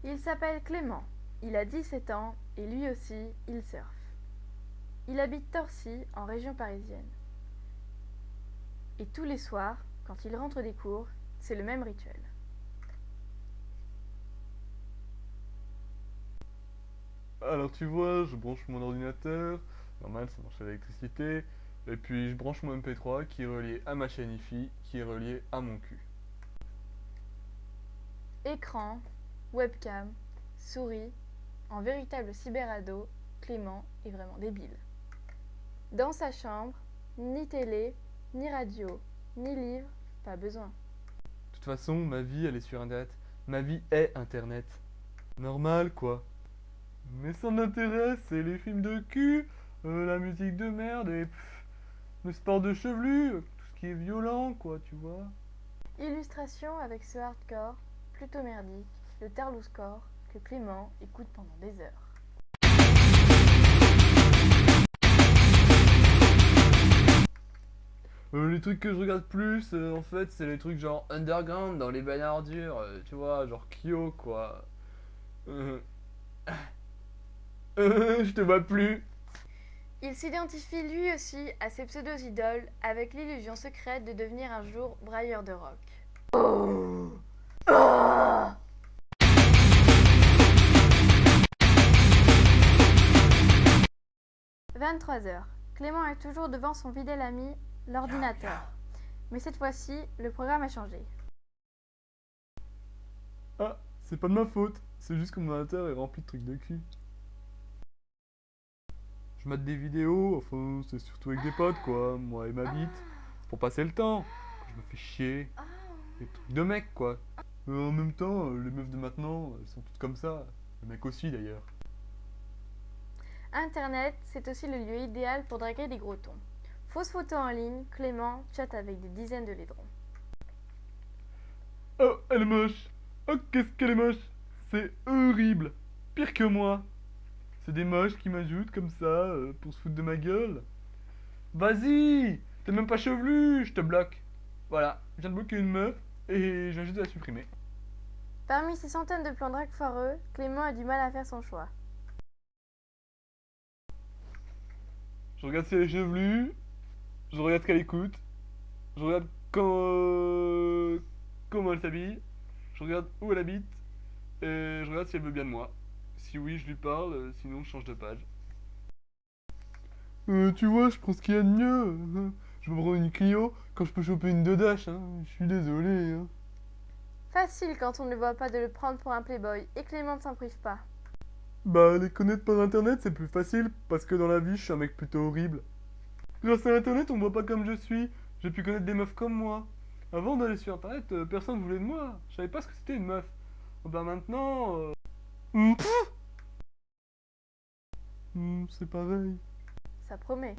Il s'appelle Clément, il a 17 ans et lui aussi, il surfe. Il habite Torcy, en région parisienne. Et tous les soirs, quand il rentre des cours, c'est le même rituel. Alors tu vois, je branche mon ordinateur, normal ça marche à l'électricité, et puis je branche mon MP3 qui est relié à ma chaîne Wi-Fi, qui est relié à mon cul. Écran, webcam, souris, en véritable cyberado, Clément est vraiment débile. Dans sa chambre, ni télé, ni radio, ni livre, pas besoin. De toute façon, ma vie elle est sur Internet. Ma vie est Internet. Normal quoi. Mais ça m'intéresse, c'est les films de cul, la musique de merde et le sport de chevelu, tout ce qui est violent quoi, tu vois. Illustration avec ce hardcore, plutôt merdique, le Tarlouscore, que Clément écoute pendant des heures. Les trucs que je regarde plus, en fait, c'est les trucs genre underground dans les bagnards durs, tu vois, genre Kyo quoi. Euh, je te vois plus. Il s'identifie lui aussi à ses pseudo-idoles avec l'illusion secrète de devenir un jour brailleur de rock. 23h. Clément est toujours devant son fidèle ami, l'ordinateur. Mais cette fois-ci, le programme a changé. Ah, c'est pas de ma faute, c'est juste que mon ordinateur est rempli de trucs de cul. Je mate des vidéos, enfin, c'est surtout avec des potes quoi, moi et ma bite. C'est pour passer le temps, quand je me fais chier. Des trucs de mecs quoi. En même temps, les meufs de maintenant, elles sont toutes comme ça. Les mecs aussi d'ailleurs. Internet, c'est aussi le lieu idéal pour draguer des gros tons. Fausse photo en ligne, Clément chatte avec des dizaines de laidrons. Oh, elle est moche. Oh, qu'est-ce qu'elle est moche. C'est horrible. Pire que moi. C'est des moches qui m'ajoutent comme ça pour se foutre de ma gueule. Vas-y, t'es même pas chevelu, je te bloque. Voilà, je viens de bloquer une meuf et je viens juste de la supprimer. Parmi ces centaines de plans drague foireux, Clément a du mal à faire son choix. Je regarde si elle est chevelue, je regarde ce qu'elle écoute, je regarde comment elle s'habille, je regarde où elle habite et je regarde si elle veut bien de moi. Si oui, je lui parle, sinon je change de page. Tu vois, je prends ce qu'il y a de mieux. Je me prends une Clio quand je peux choper une Dodash, hein. Je suis désolé, hein. Facile quand on ne voit pas de le prendre pour un playboy, et Clément ne s'en prive pas. Bah, les connaître par internet, c'est plus facile, parce que dans la vie, je suis un mec plutôt horrible. Grâce à internet, on me voit pas comme je suis. J'ai pu connaître des meufs comme moi. Avant d'aller sur internet, personne voulait de moi. Je savais pas ce que c'était une meuf. Bah maintenant, c'est pareil. Ça promet.